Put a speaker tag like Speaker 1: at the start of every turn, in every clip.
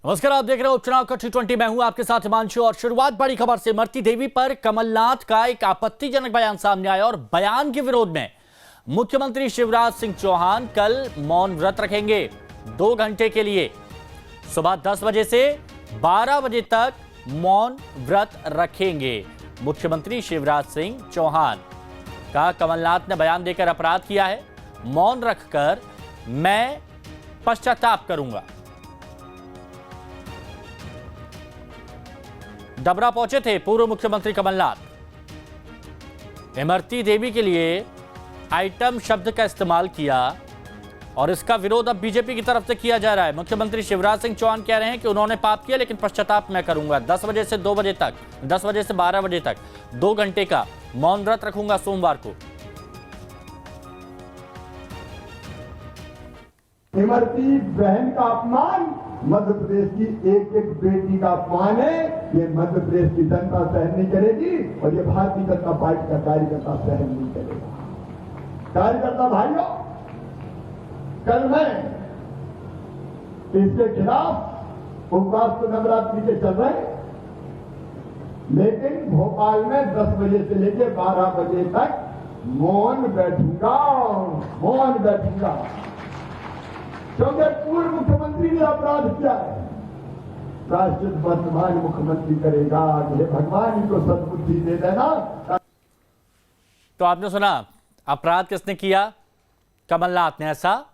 Speaker 1: नमस्कार, आप देख रहे हो उपचुनाव का T20। मैं हूं आपके साथ हिमांशु और शुरुआत बड़ी खबर से। इमरती देवी पर कमलनाथ का एक आपत्तिजनक बयान सामने आया और बयान के विरोध में मुख्यमंत्री शिवराज सिंह चौहान कल मौन व्रत रखेंगे 2 घंटे के लिए। सुबह 10 बजे से 12 बजे तक मौन व्रत रखेंगे मुख्यमंत्री शिवराज सिंह चौहान का। कमलनाथ ने बयान देकर अपराध किया है। मौन रखकर मैं पश्चाताप करूंगा। डबरा पहुंचे थे पूर्व मुख्यमंत्री कमलनाथ। इमरती देवी के लिए आइटम शब्द का इस्तेमाल किया और इसका विरोध अब बीजेपी की तरफ से किया जा रहा है। मुख्यमंत्री शिवराज सिंह चौहान कह रहे हैं कि उन्होंने पाप किया लेकिन पश्चाताप मैं करूंगा। 10 बजे से 2 बजे तक, 10 बजे से 12 बजे तक 2 घंटे का मौन व्रत रखूंगा सोमवार को।
Speaker 2: इमरती बहन का अपमान मध्य प्रदेश की एक एक बेटी का अपमान है। ये मध्य प्रदेश की जनता सहन नहीं करेगी और ये भारतीय जनता पार्टी का कार्यकर्ता सहन नहीं करेगा। कार्यकर्ता भाइयों, कल मैं इसके खिलाफ उपवास तो नवरात्रि के चल रहे हैं, लेकिन भोपाल में 10 बजे से लेकर 12 बजे तक मौन बैठूंगा। क्योंकि पूर्व मुख्यमंत्री ने अपराध किया है, प्रायश्चित वर्तमान मुख्यमंत्री करेगा। ये भगवान इनको सद्बुद्धि दे देना।
Speaker 1: तो आपने सुना, अपराध किसने किया? कमलनाथ ने, ऐसा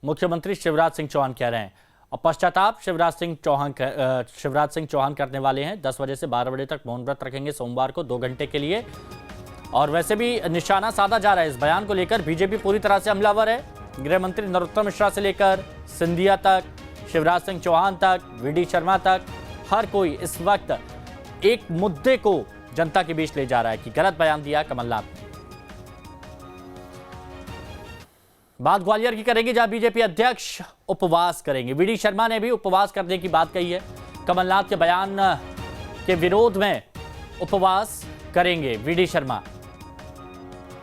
Speaker 1: मुख्यमंत्री शिवराज सिंह चौहान कह रहे हैं। और पश्चाताप शिवराज सिंह चौहान करने वाले हैं। 10 बजे से 12 बजे तक मौन व्रत रखेंगे सोमवार को 2 घंटे के लिए। और वैसे भी निशाना साधा जा रहा है। इस बयान को लेकर बीजेपी पूरी तरह से हमलावर है। गृह मंत्री नरोत्तम मिश्रा से लेकर सिंधिया तक, शिवराज सिंह चौहान तक, वीडी शर्मा तक, हर कोई इस वक्त एक मुद्दे को जनता के बीच ले जा रहा है कि गलत बयान दिया कमलनाथ ने। बात ग्वालियर की करेंगे, जहां बीजेपी अध्यक्ष उपवास करेंगे। वीडी शर्मा ने भी उपवास करने की बात कही है। कमलनाथ के बयान के विरोध में उपवास करेंगे वीडी शर्मा।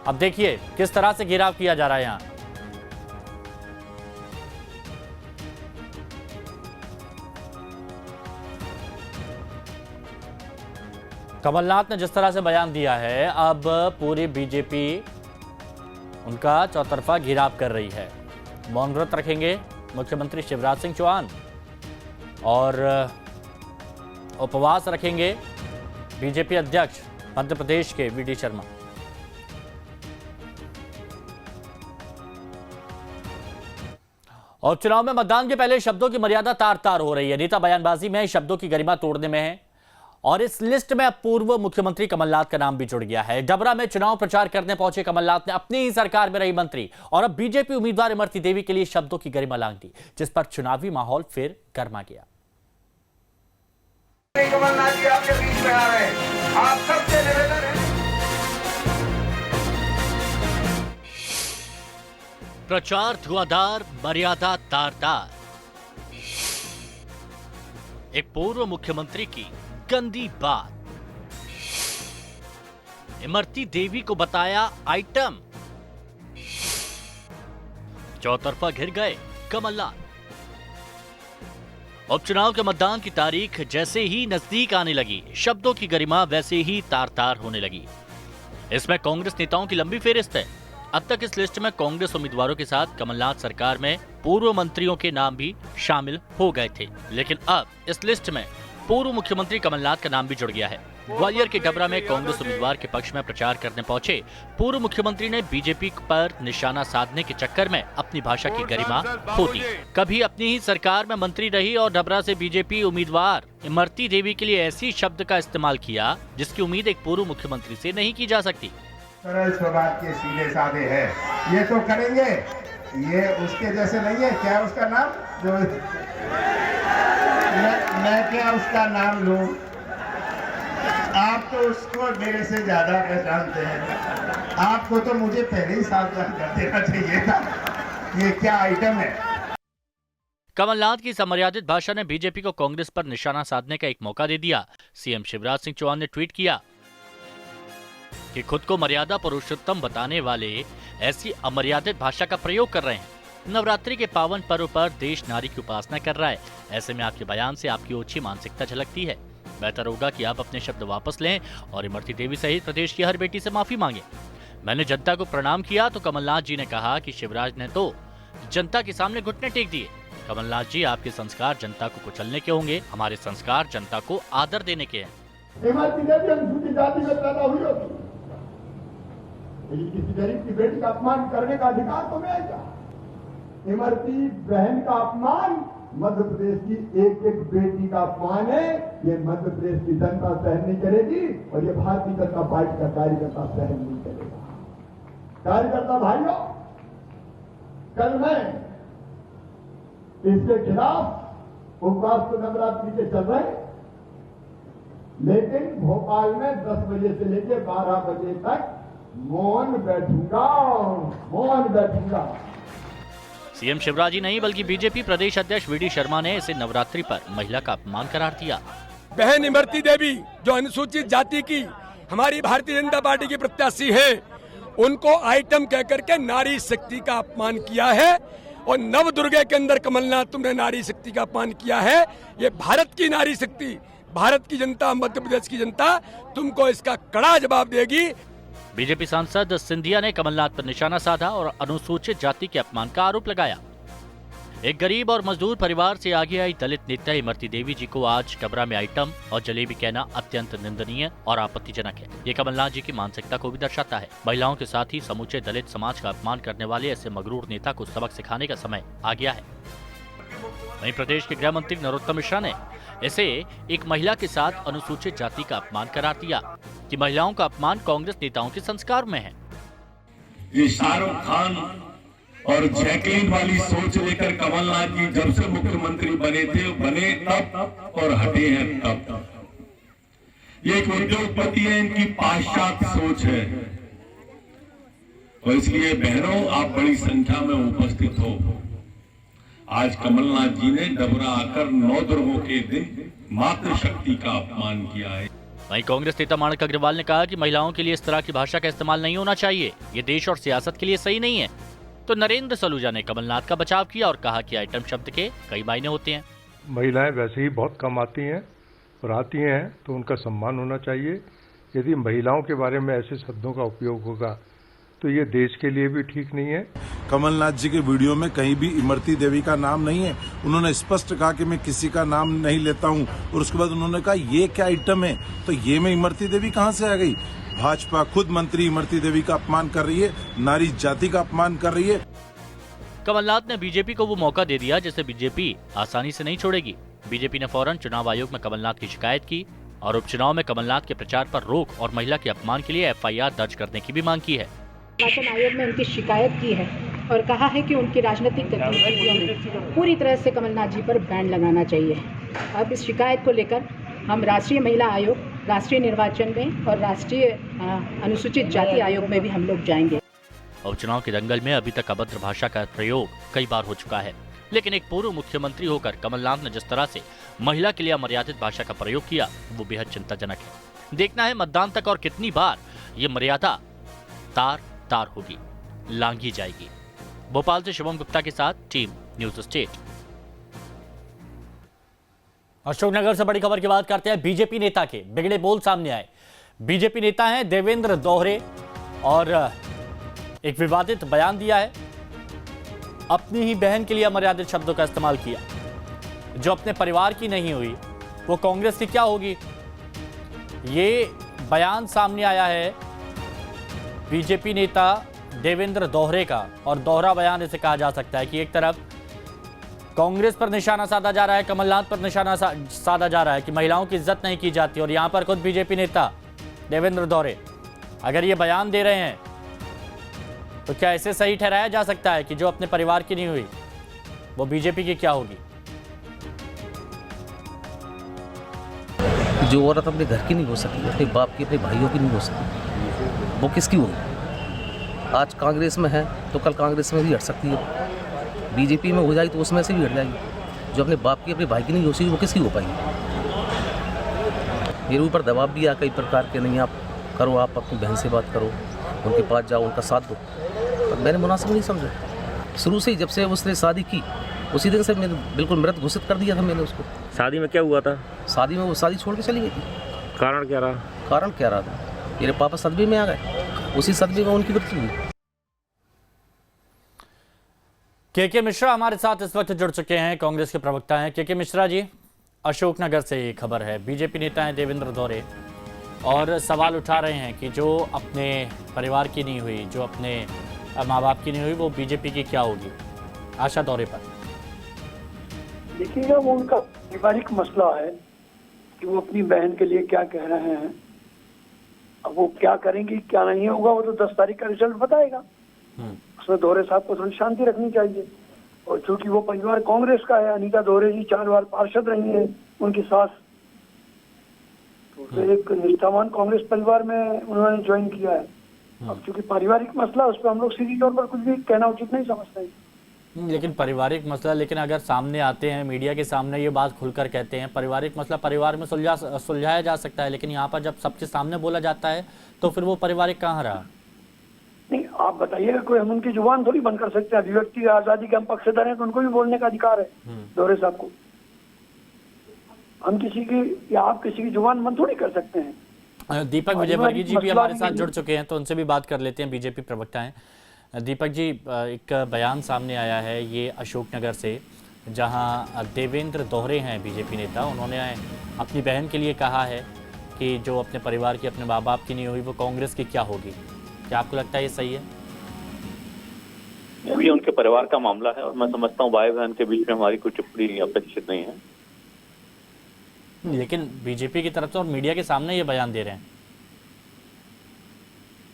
Speaker 1: अब देखिए किस तरह से घेराव किया जा रहा है यहां। कमलनाथ ने जिस तरह से बयान दिया है, अब पूरी बीजेपी उनका चौतरफा घेराव कर रही है। मौन व्रत रखेंगे मुख्यमंत्री शिवराज सिंह चौहान और उपवास रखेंगे बीजेपी अध्यक्ष मध्य प्रदेश के वीडी शर्मा। और चुनाव में मतदान के पहले शब्दों की मर्यादा तार तार हो रही है। नेता बयानबाजी में शब्दों की गरिमा तोड़ने में है और इस लिस्ट में अब पूर्व मुख्यमंत्री कमलनाथ का नाम भी जुड़ गया है। डबरा में चुनाव प्रचार करने पहुंचे कमलनाथ ने अपनी ही सरकार में रही मंत्री और अब बीजेपी उम्मीदवार इमरती देवी के लिए शब्दों की गरिमा लांघ दी, जिस पर चुनावी माहौल फिर गर्मा गया।
Speaker 3: कमलनाथ जी आपके बीच में आ रहे हैं, आप सबसे निवेदन है।
Speaker 1: प्रचार धुआंधार, मर्यादा तार तार। एक पूर्व मुख्यमंत्री की गंदी बात। इमरती देवी को बताया आइटम। चौतरफा घिर गए कमलनाथ। उपचुनाव के मतदान की तारीख जैसे ही नजदीक आने लगी, शब्दों की गरिमा वैसे ही तार तार होने लगी। इसमें कांग्रेस नेताओं की लंबी फेहरिस्त है। अब तक इस लिस्ट में कांग्रेस उम्मीदवारों के साथ कमलनाथ सरकार में पूर्व मंत्रियों के नाम भी शामिल हो गए थे, लेकिन अब इस लिस्ट में पूर्व मुख्यमंत्री कमलनाथ का नाम भी जुड़ गया है। ग्वालियर के डबरा में कांग्रेस उम्मीदवार के पक्ष में प्रचार करने पहुंचे पूर्व मुख्यमंत्री ने बीजेपी पर निशाना साधने के चक्कर में अपनी भाषा की गरिमा खो दी। कभी अपनी ही सरकार में मंत्री रही और डबरा से बीजेपी उम्मीदवार इमरती देवी के लिए ऐसी शब्द का इस्तेमाल किया जिसकी उम्मीद एक पूर्व मुख्यमंत्री से नहीं की जा सकती।
Speaker 3: सरल स्वभाव के सीधे साधे हैं, ये तो करेंगे। ये उसके जैसे नहीं है। क्या उसका नाम जो मैं क्या उसका नाम लूं? आप तो उसको मेरे से ज्यादा पहचानते हैं। आपको तो मुझे पहले ही सावधान कर देना चाहिए था। ये क्या आइटम है?
Speaker 1: कमलनाथ की समर्यादित भाषा ने बीजेपी को कांग्रेस पर निशाना साधने का एक मौका दे दिया। सीएम शिवराज सिंह चौहान ने ट्वीट किया कि खुद को मर्यादा पुरुषोत्तम बताने वाले ऐसी अमर्यादित भाषा का प्रयोग कर रहे हैं। नवरात्रि के पावन पर्व पर देश नारी की उपासना कर रहा है। ऐसे में आपके बयान से आपकी ओछी मानसिकता झलकती है। बेहतर होगा कि आप अपने शब्द वापस लें और इमरती देवी सहित प्रदेश की हर बेटी से माफी मांगे। मैंने जनता को प्रणाम किया तो कमलनाथ जी ने कहा कि शिवराज ने तो जनता के सामने घुटने टेक दिए। कमलनाथ जी, आपके संस्कार जनता को कुचलने के होंगे, हमारे संस्कार जनता को आदर देने के हैं।
Speaker 2: इमरती देवी अनुसूचित जाति में पैदा हुई होगी, लेकिन किसी गरीब की बेटी का अपमान करने का अधिकार तो मैं क्या? इमरती बहन का अपमान मध्य प्रदेश की एक एक बेटी का अपमान है। ये मध्य प्रदेश की जनता सहन नहीं करेगी और ये भारतीय जनता पार्टी का कार्यकर्ता सहन नहीं करेगा। कार्यकर्ता भाइयों, कल मैं इसके खिलाफ उपवास तो नवरात्रि के चल रहे, लेकिन भोपाल में 10 बजे से लेकर 12 बजे तक मौन बैठूंगा।
Speaker 1: सीएम शिवराज ही नहीं बल्कि बीजेपी प्रदेश अध्यक्ष वीडी शर्मा ने इसे नवरात्रि पर महिला का अपमान करार दिया।
Speaker 4: बहन इमरती देवी जो अनुसूचित जाति की हमारी भारतीय जनता पार्टी की प्रत्याशी है, उनको आइटम कहकर के नारी शक्ति का अपमान किया है। और नव दुर्गे के अंदर कमलनाथ, तुमने नारी शक्ति का अपमान किया है। ये भारत की नारी शक्ति, भारत की जनता, मध्य प्रदेश की जनता तुमको इसका कड़ा जवाब देगी।
Speaker 1: बीजेपी सांसद सिंधिया ने कमलनाथ पर निशाना साधा और अनुसूचित जाति के अपमान का आरोप लगाया। एक गरीब और मजदूर परिवार से आगे आई दलित नेता इमरती देवी जी को आज डबरा में आइटम और जलेबी कहना अत्यंत निंदनीय और आपत्तिजनक है। ये कमलनाथ जी की मानसिकता को भी दर्शाता है। महिलाओं के साथ ही समूचे दलित समाज का अपमान करने वाले ऐसे मगरूर नेता को सबक सिखाने का समय आ गया है। वहीं प्रदेश के गृह मंत्री नरोत्तम मिश्रा ने इसे एक महिला के साथ अनुसूचित जाति का अपमान करार दिया कि महिलाओं का अपमान कांग्रेस नेताओं के संस्कार में है।
Speaker 5: ये शाहरुख खान और जैकलीन वाली सोच लेकर कमलनाथ जी जब से मुख्यमंत्री बने तब और हटे हैं तब। ये एक उद्योगपति है, इनकी पाश्चात्य सोच है। और इसलिए बहनों, आप बड़ी संख्या में उपस्थित हो। आज कमलनाथ जी ने डबरा आकर 9 दुर्गों के दिन मातृशक्ति का अपमान किया है।
Speaker 1: वहीं कांग्रेस नेता माणिक अग्रवाल ने कहा कि महिलाओं के लिए इस तरह की भाषा का इस्तेमाल नहीं होना चाहिए, ये देश और सियासत के लिए सही नहीं है। तो नरेंद्र सलूजा ने कमलनाथ का बचाव किया और कहा कि आइटम शब्द के कई मायने होते हैं।
Speaker 6: महिलाएं वैसे ही बहुत कम आती हैं और आती हैं तो उनका सम्मान होना चाहिए। यदि महिलाओं के बारे में ऐसे शब्दों का उपयोग होगा तो ये देश के लिए भी ठीक नहीं है।
Speaker 7: कमलनाथ जी के वीडियो में कहीं भी इमरती देवी का नाम नहीं है। उन्होंने स्पष्ट कहा कि मैं किसी का नाम नहीं लेता हूं और उसके बाद उन्होंने कहा ये क्या आइटम है, तो ये में इमरती देवी कहां से आ गई? भाजपा खुद मंत्री इमरती देवी का अपमान कर रही है, नारी जाति का अपमान कर रही है।
Speaker 1: कमलनाथ ने बीजेपी को वो मौका दे दिया जिसे बीजेपी आसानी से नहीं छोड़ेगी। बीजेपी ने फौरन चुनाव आयोग में कमलनाथ की शिकायत की और उपचुनाव में कमलनाथ के प्रचार पर रोक और महिला के अपमान के लिए FIR दर्ज करने की भी मांग की है।
Speaker 8: निर्वाचन आयोग में उनकी शिकायत की है और कहा है कि उनकी राजनीतिक गतिविधियों में पूरी तरह से कमलनाथ जी पर बैन लगाना चाहिए। अब इस शिकायत को लेकर हम राष्ट्रीय महिला आयोग, राष्ट्रीय निर्वाचन में और राष्ट्रीय अनुसूचित जाति आयोग में भी हम लोग जाएंगे।
Speaker 1: उपचुनाव के दंगल में अभी तक अभद्र भाषा का प्रयोग कई बार हो चुका है, लेकिन एक पूर्व मुख्यमंत्री होकर कमलनाथ ने जिस तरह से महिला के लिए अमर्यादित भाषा का प्रयोग किया वो बेहद चिंताजनक है। देखना है मतदान तक और कितनी बार ये मर्यादा तार होगी, लांघी जाएगी। भोपाल से शिवम गुप्ता के साथ टीम न्यूज स्टेट।
Speaker 9: अशोकनगर से बड़ी खबर की बात करते हैं। बीजेपी नेता के बिगड़े बोल सामने आए। बीजेपी नेता हैं देवेंद्र दोहरे और एक विवादित बयान दिया है। अपनी ही बहन के लिए अमर्यादित शब्दों का इस्तेमाल किया। जो अपने परिवार की नहीं हुई वो कांग्रेस की क्या होगी? ये बयान सामने आया है बीजेपी नेता देवेंद्र दोहरे का और दोहरा बयान इसे कहा जा सकता है कि एक तरफ कांग्रेस पर निशाना साधा जा रहा है, कमलनाथ पर निशाना साधा जा रहा है कि महिलाओं की इज्जत नहीं की जाती, और यहां पर खुद बीजेपी नेता देवेंद्र दोहरे अगर ये बयान दे रहे हैं तो क्या इसे सही ठहराया जा सकता है कि जो अपने परिवार की नहीं हुई वो बीजेपी की क्या होगी?
Speaker 10: जो औरत अपने घर की नहीं हो सकी, अपने बाप की, अपने भाइयों की नहीं हो सकी, वो किसकी होगी? आज कांग्रेस में है तो कल कांग्रेस में भी हट सकती है। बीजेपी में हो जाएगी तो उसमें से भी हट जाएगी। जो अपने बाप की, अपने भाई की नहीं हो सकी वो किसकी हो पाएगी? मेरे ऊपर दबाव भी आ कई प्रकार के, नहीं आप करो, आप अपनी बहन से बात करो, उनके पास जाओ, उनका साथ दो, पर मैंने मुनासिब नहीं समझा। शुरू से ही, जब से उसने शादी की उसी दिन से मैंने बिल्कुल मृत घोषित कर दिया था मैंने उसको।
Speaker 11: शादी में क्या हुआ था?
Speaker 10: शादी में वो शादी छोड़ के चली गई थी।
Speaker 11: कारण क्या रहा?
Speaker 10: कारण क्या रहा था? मेरे पापा सदमे में आ गए, उसी सदमे में उनकी मृत्यु हुई।
Speaker 9: के मिश्रा हमारे साथ इस वक्त जुड़ चुके हैं, कांग्रेस के प्रवक्ता हैं। के मिश्रा जी, अशोकनगर से ये खबर है, बीजेपी नेता हैं देवेंद्र दौरे और सवाल उठा रहे हैं कि जो अपने परिवार की नहीं हुई, जो अपने माँ बाप की नहीं हुई, वो बीजेपी की क्या होगी? आशा दौरे पर
Speaker 12: देखिएगा, वो उनका पारिवारिक मसला है कि वो अपनी बहन के लिए क्या कह रहे हैं। अब वो क्या करेंगी क्या नहीं होगा वो तो 10 तारीख का रिजल्ट बताएगा। उसमें दौरे साहब को थोड़ी शांति रखनी चाहिए। और चूंकि वो परिवार कांग्रेस का है, अनीता दौरे जी 4 बार पार्षद रही हैं, उनकी सास, तो एक निष्ठावान कांग्रेस परिवार में उन्होंने ज्वाइन किया है। अब चूंकि पारिवारिक मसला, उस पर हम लोग सीधी तौर पर कुछ भी कहना उचित नहीं समझते हैं।
Speaker 9: लेकिन पारिवारिक मसला, लेकिन अगर सामने आते हैं, मीडिया के सामने ये बात खुलकर कहते हैं, पारिवारिक मसला परिवार में सुलझाया जा सकता है, लेकिन यहाँ पर जब सबके सामने बोला जाता है तो फिर वो पारिवारिक कहाँ रहा?
Speaker 12: नहीं, आप बताइएगा, कोई हम उनकी जुबान थोड़ी बंद कर सकते हैं। अभिव्यक्ति आजादी के हम पक्षधर हैं, तो उनको भी बोलने का अधिकार है दौरे साहब को। हम किसी की या आप किसी की जुबान बंद थोड़ी कर सकते हैं।
Speaker 9: दीपक विजयवर्गीय जी भी हमारे साथ जुड़ चुके हैं, तो उनसे भी बात कर लेते हैं। बीजेपी प्रवक्ता हैं दीपक जी, एक बयान सामने आया है ये अशोकनगर से, जहां देवेंद्र दौरे हैं बीजेपी नेता, उन्होंने अपनी बहन के लिए कहा है कि जो अपने परिवार की, अपने माँ बाप की नहीं हुई, वो कांग्रेस की क्या होगी? क्या आपको लगता है ये सही है?
Speaker 13: ये उनके परिवार का मामला है और मैं समझता हूँ भाई बहन के बीच में हमारी कोई टिप्पणी अपेक्षित नहीं है।
Speaker 9: लेकिन बीजेपी की तरफ से और मीडिया के सामने ये बयान दे रहे हैं।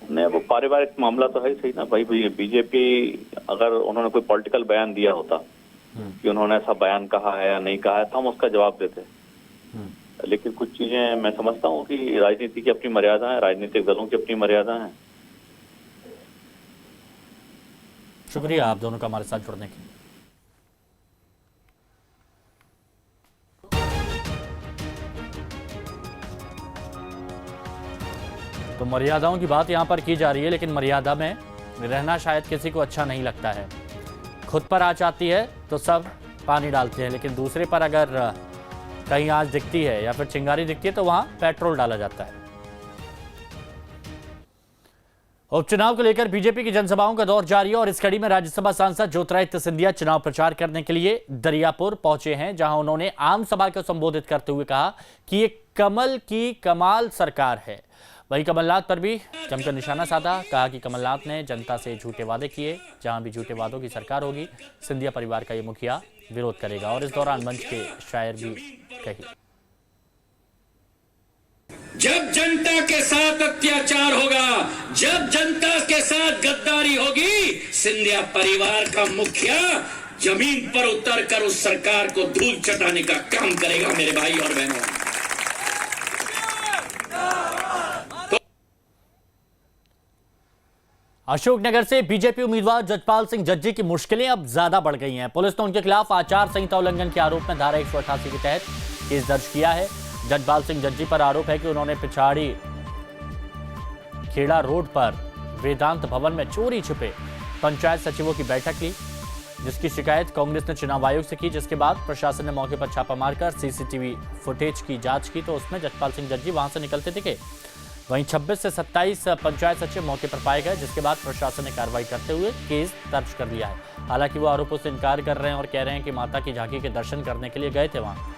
Speaker 13: नहीं, वो पारिवारिक मामला तो है ही सही ना भाई। बीजेपी अगर उन्होंने कोई पॉलिटिकल बयान दिया होता कि उन्होंने ऐसा बयान कहा है या नहीं कहा है, तो हम उसका जवाब देते। लेकिन कुछ चीजें मैं समझता हूँ कि राजनीति की अपनी मर्यादा है, राजनीतिक दलों की अपनी मर्यादा है।
Speaker 9: शुक्रिया आप दोनों का हमारे साथ जुड़ने के लिए। तो मर्यादाओं की बात यहाँ पर की जा रही है, लेकिन मर्यादा में रहना शायद किसी को अच्छा नहीं लगता है। खुद पर आँच आती है तो सब पानी डालते हैं, लेकिन दूसरे पर अगर कहीं आँच दिखती है या फिर चिंगारी दिखती है तो वहाँ पेट्रोल डाला जाता है। उपचुनाव को लेकर बीजेपी की जनसभाओं का दौर जारी है और इस कड़ी में राज्यसभा सांसद ज्योतिरादित्य सिंधिया चुनाव प्रचार करने के लिए दरियापुर पहुंचे हैं, जहां उन्होंने आम सभा को संबोधित करते हुए कहा कि ये कमल की कमाल सरकार है। वहीं कमलनाथ पर भी जमकर निशाना साधा, कहा कि कमलनाथ ने जनता से झूठे वादे किए, जहां भी झूठे वादों की सरकार होगी सिंधिया परिवार का ये मुखिया विरोध करेगा। और इस दौरान मंच के शायर भी कही,
Speaker 14: जब जनता के साथ अत्याचार होगा, जब जनता के साथ गद्दारी होगी, सिंधिया परिवार का मुखिया जमीन पर उतरकर उस सरकार को धूल चटाने का काम करेगा। मेरे भाई और बहनों,
Speaker 9: अशोकनगर से बीजेपी उम्मीदवार जजपाल सिंह जज्जी की मुश्किलें अब ज्यादा बढ़ गई हैं। पुलिस ने उनके खिलाफ आचार संहिता उल्लंघन के आरोप में धारा 188 के तहत केस दर्ज किया है। जजपाल सिंह जज्जी पर आरोप है कि उन्होंने पिछाड़ी खेड़ा रोड पर वेदांत भवन में चोरी छिपे पंचायत सचिवों की बैठक ली, जिसकी शिकायत कांग्रेस ने चुनाव आयोग से की, जिसके बाद प्रशासन ने मौके पर छापा मारकर सीसीटीवी फुटेज की जांच की तो उसमें जजपाल सिंह जज्जी वहां से निकलते दिखे। वहीं 26 से 27 पंचायत सचिव मौके पर पाए गए, जिसके बाद प्रशासन ने कार्रवाई करते हुए केस दर्ज कर लिया है। हालांकि वो आरोपों से इनकार कर रहे हैं और कह रहे हैं कि माता की झांकी के दर्शन करने के लिए गए थे वहां।